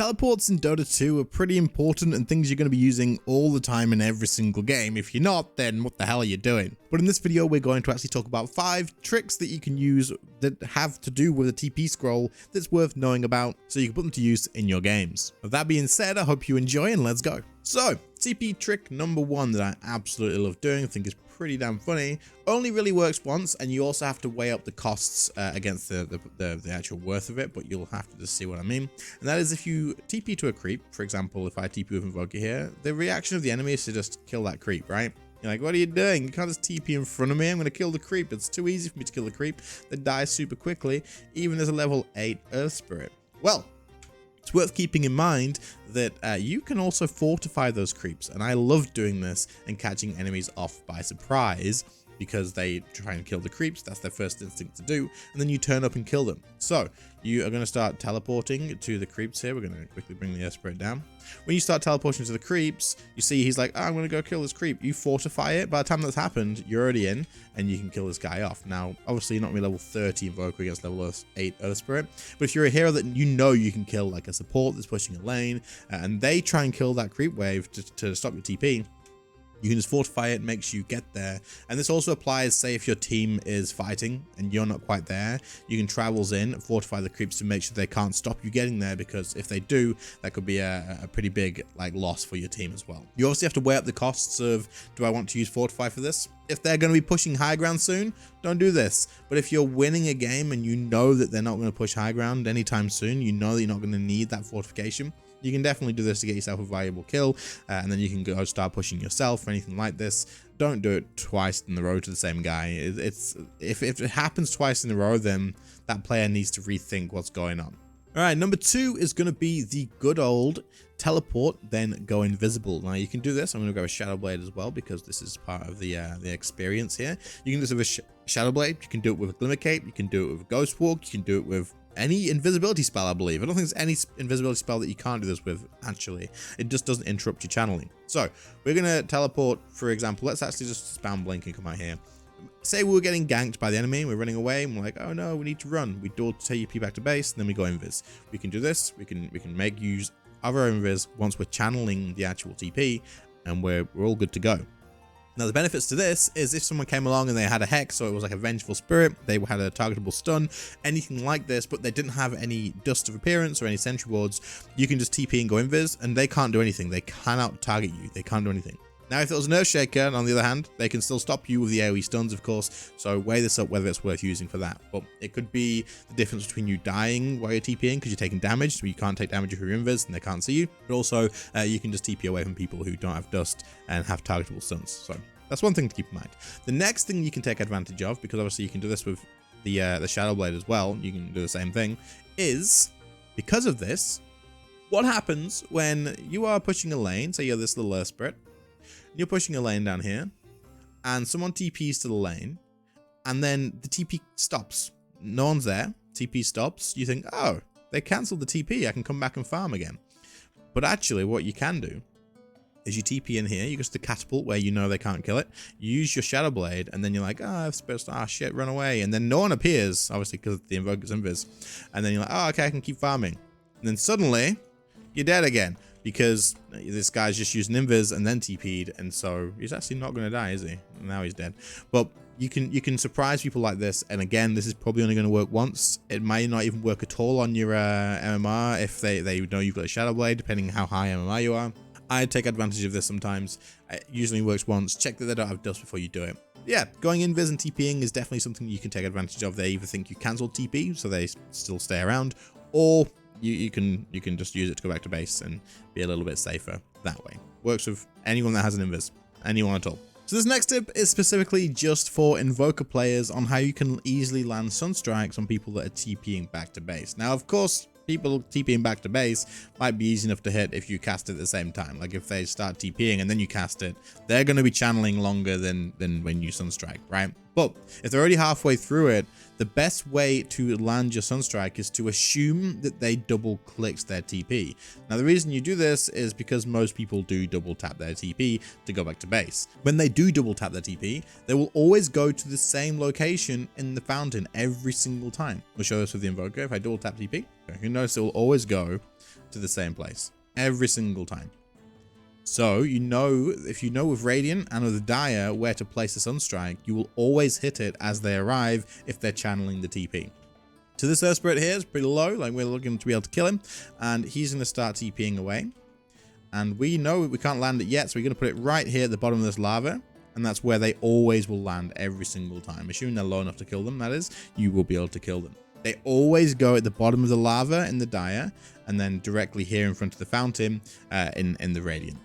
Teleports in Dota 2 are pretty important and things you're going to be using all the time in every single game. If you're not, then what the hell are you doing? But in this video, we're going to actually talk about 5 tricks that you can use that have to do with a TP scroll that's worth knowing about so you can put them to use in your games. With that being said, I hope you enjoy and let's go. So, TP trick number 1 that I absolutely love doing, I think is pretty damn funny, only really works once, and you also have to weigh up the costs against the actual worth of it, but you'll have to just see what I mean. And that is if you TP to a creep, for example, if I TP with Invoker here, the reaction of the enemy is to just kill that creep, right? You're like, what are you doing? You can't just TP in front of me. I'm going to kill the creep. It's too easy for me to kill the creep. They die super quickly, even as a level 8 Earth Spirit. Well, it's worth keeping in mind that you can also fortify those creeps, and I love doing this and catching enemies off by surprise because they try and kill the creeps. That's their first instinct to do, and then you turn up and kill them. So you are going to start teleporting to the creeps here. We're going to quickly bring the Earth Spirit down. When you start teleporting to the creeps, you see he's like, oh, I'm going to go kill this creep. You fortify it. By the time that's happened, you're already in and you can kill this guy off. Now, obviously you're not going to be level 30 Invoker against level 8 Earth Spirit, but if you're a hero that you know you can kill, like a support that's pushing a lane, and they try and kill that creep wave to stop your TP, you can just fortify it, make sure you get there. And this also applies, say, if your team is fighting and you're not quite there, you can travels in, fortify the creeps to make sure they can't stop you getting there, because if they do, that could be a pretty big loss for your team as well. You obviously have to weigh up the costs of, do I want to use fortify for this? If they're going to be pushing high ground soon, don't do this. But if you're winning a game and you know that they're not going to push high ground anytime soon, you know that you're not going to need that fortification, you can definitely do this to get yourself a valuable kill, and then you can go start pushing yourself or anything like this. Don't do it twice in a row to the same guy. If it happens twice in a row, then that player needs to rethink what's going on. All right, number 2 is going to be the good old teleport, then go invisible. Now you can do this. I'm going to go with Shadow Blade as well, because this is part of the experience here. You can do this with a Shadow Blade. You can do it with a Glimmer Cape. You can do it with Ghost Walk. You can do it with any invisibility spell, I believe. I don't think there's any invisibility spell that you can't do this with, actually. It just doesn't interrupt your channeling. So we're going to teleport, for example. Let's actually just spam blink and come out here. Say we were getting ganked by the enemy, we're running away, and we're like, oh no, we need to run. We do TP back to base, and then we go invis. We can do this. We can make use of our invis once we're channeling the actual TP, and we're all good to go. Now the benefits to this is if someone came along and they had a hex, so it was like a vengeful spirit, they had a targetable stun, anything like this, but they didn't have any dust of appearance or any sentry wards, you can just TP and go invis, and they can't do anything. They cannot target you. They can't do anything. Now, if it was an Earthshaker, on the other hand, they can still stop you with the AoE stuns, of course, so weigh this up whether it's worth using for that. But it could be the difference between you dying while you're TPing because you're taking damage, so you can't take damage if you're invis and they can't see you. But also, you can just TP away from people who don't have dust and have targetable stuns. So that's one thing to keep in mind. The next thing you can take advantage of, because obviously you can do this with the Shadow Blade as well, you can do the same thing, is because of this, what happens when you are pushing a lane, say you're this little Earth Spirit, you're pushing a lane down here, and someone TPs to the lane, and then the TP stops. No one's there. TP stops. You think, oh, they cancelled the TP. I can come back and farm again. But actually, what you can do is you TP in here. You go to the catapult where you know they can't kill it. You use your Shadow Blade, and then you're like, oh, I've supposed to, shit, run away. And then no one appears, obviously, because the Invoker's invis. And then you're like, oh, okay, I can keep farming. And then suddenly, you're dead again, because this guy's just using invis and then TP'd, and so he's actually not going to die, is he? Now he's dead. But you can surprise people like this, and again, this is probably only going to work once. It might not even work at all on your MMR if they know you've got a Shadow Blade, depending on how high MMR you are. I take advantage of this sometimes. It usually works once. Check that they don't have dust before you do it. Yeah, going invis and TPing is definitely something you can take advantage of. They either think you cancelled TP, so they still stay around, or you can just use it to go back to base and be a little bit safer that way. Works with anyone that has an invis, anyone at all. So this next tip is specifically just for Invoker players on how you can easily land Sunstrikes on people that are TPing back to base. Now, of course, people TPing back to base might be easy enough to hit if you cast it at the same time. Like if they start TPing and then you cast it, they're going to be channeling longer than when you Sunstrike, right? But if they're already halfway through it, the best way to land your Sunstrike is to assume that they double clicked their TP. Now the reason you do this is because most people do double tap their TP to go back to base. When they do double tap their TP, they will always go to the same location in the fountain every single time. We'll show this with the Invoker. If I double tap TP, you notice it will always go to the same place every single time. So you know, if you know with Radiant and with Dire where to place a Sunstrike, you will always hit it as they arrive if they're channeling the TP. So this Earth Spirit here is pretty low, like we're looking to be able to kill him, and he's going to start TPing away. And we know we can't land it yet, so we're going to put it right here at the bottom of this lava, and that's where they always will land every single time. Assuming they're low enough to kill them, that is, you will be able to kill them. They always go at the bottom of the lava in the Dire, and then directly here in front of the fountain in the Radiant.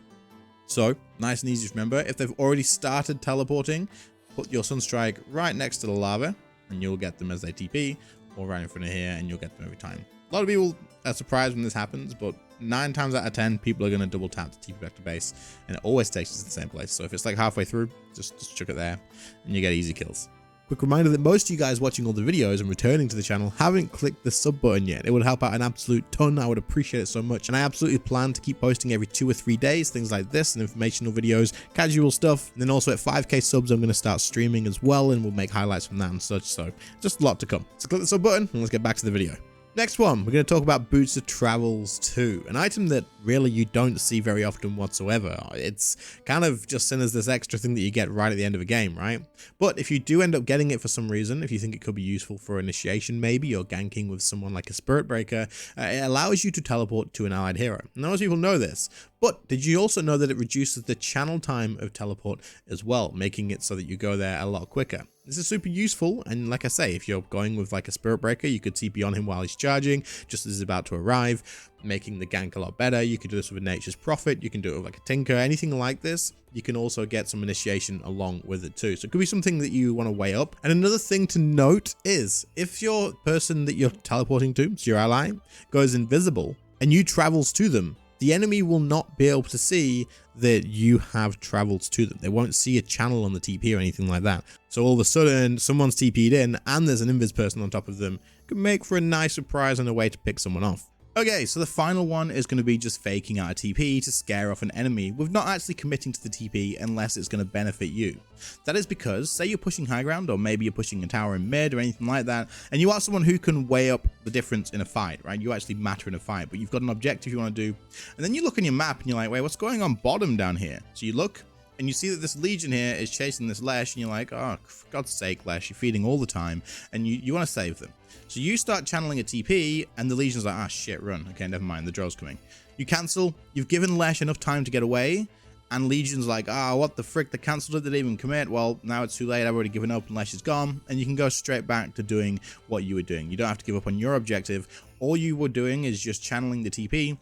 So, nice and easy to remember. If they've already started teleporting, put your Sunstrike right next to the lava, and you'll get them as they TP, or right in front of here, and you'll get them every time. A lot of people are surprised when this happens, but 9 times out of 10, people are going to double tap to TP back to base, and it always takes us to the same place. So if it's like halfway through, just chuck it there, and you get easy kills. Quick reminder that most of you guys watching all the videos and returning to the channel haven't clicked the sub button yet. It would help out an absolute ton. I would appreciate it so much. And I absolutely plan to keep posting every 2 or 3 days, things like this and informational videos, casual stuff. And then also at 5k subs, I'm going to start streaming as well, and we'll make highlights from that and such. So just a lot to come. So click the sub button and let's get back to the video. Next one, we're going to talk about Boots of Travels 2, an item that really you don't see very often whatsoever. It's kind of just seen as this extra thing that you get right at the end of a game, right? But if you do end up getting it for some reason, if you think it could be useful for initiation maybe, or ganking with someone like a Spirit Breaker, it allows you to teleport to an allied hero. Now, most people know this, but did you also know that it reduces the channel time of teleport as well, making it so that you go there a lot quicker? This is super useful, and like I say, if you're going with like a Spirit Breaker, you could TP on him while he's charging, just as he's about to arrive, making the gank a lot better. You could do this with a Nature's Prophet, you can do it with like a Tinker, anything like this. You can also get some initiation along with it too. So it could be something that you want to weigh up. And another thing to note is, if your person that you're teleporting to, so your ally, goes invisible, and you travels to them, the enemy will not be able to see that you have traveled to them. They won't see a channel on the TP or anything like that. So all of a sudden, someone's TP'd in and there's an invis person on top of them. Could make for a nice surprise and a way to pick someone off. Okay, so the final one is going to be just faking out a TP to scare off an enemy with not actually committing to the TP unless it's going to benefit you. That is because, say you're pushing high ground, or maybe you're pushing a tower in mid or anything like that, and you are someone who can weigh up the difference in a fight, right? You actually matter in a fight, but you've got an objective you want to do, and then you look on your map and you're like, wait, what's going on bottom down here? So you look, and you see that this Legion here is chasing this Lesh, and you're like, oh, for God's sake, Lesh, you're feeding all the time, and you want to save them. So you start channeling a TP, and the Legion's like, ah, shit, run. Okay, never mind, the Drill's coming. You cancel, you've given Lesh enough time to get away, and Legion's like, ah, what the frick, they cancelled it, they didn't even commit. Well, now it's too late, I've already given up, and Lesh is gone, and you can go straight back to doing what you were doing. You don't have to give up on your objective. All you were doing is just channeling the TP,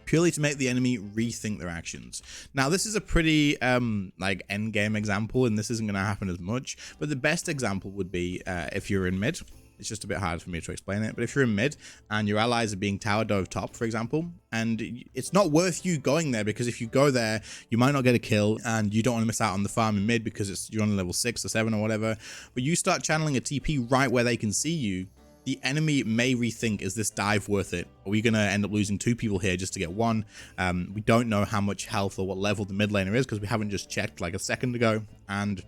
purely to make the enemy rethink their actions. Now, this is a pretty like end game example, and this isn't going to happen as much, but the best example would be if you're in mid. It's just a bit hard for me to explain it, but if you're in mid and your allies are being tower dove top, for example, and it's not worth you going there, because if you go there, you might not get a kill, and you don't want to miss out on the farm in mid because you're on level 6 or 7 or whatever, but you start channeling a TP right where they can see you, the enemy may rethink, is this dive worth it? Are we going to end up losing 2 people here just to get 1? We don't know how much health or what level the mid laner is, because we haven't just checked like a second ago, and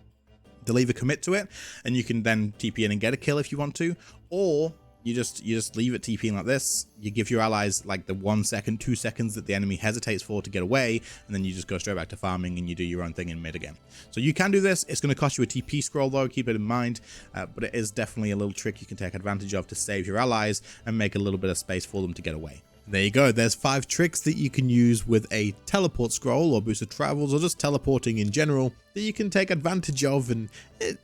they'll either commit to it, and you can then TP in and get a kill if you want to, or you just leave it TPing like this. You give your allies like the 1 second, 2 seconds that the enemy hesitates for to get away, and then you just go straight back to farming and you do your own thing in mid again. So you can do this. It's going to cost you a TP scroll though, keep it in mind, but it is definitely a little trick you can take advantage of to save your allies and make a little bit of space for them to get away. There you go, there's 5 tricks that you can use with a teleport scroll or boost of travels, or just teleporting in general, that you can take advantage of. And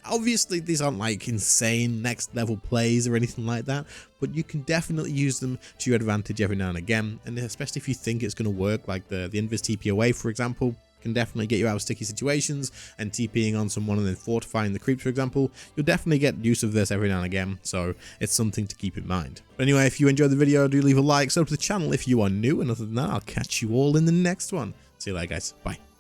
obviously these aren't like insane next level plays or anything like that, but you can definitely use them to your advantage every now and again, and especially if you think it's going to work, like the invis TP away, for example, can definitely get you out of sticky situations, and TPing on someone and then fortifying the creeps, for example, you'll definitely get use of this every now and again, so it's something to keep in mind. But anyway, if you enjoyed the video, do leave a like, subscribe to the channel if you are new, and other than that, I'll catch you all in the next one. See you later, guys. Bye.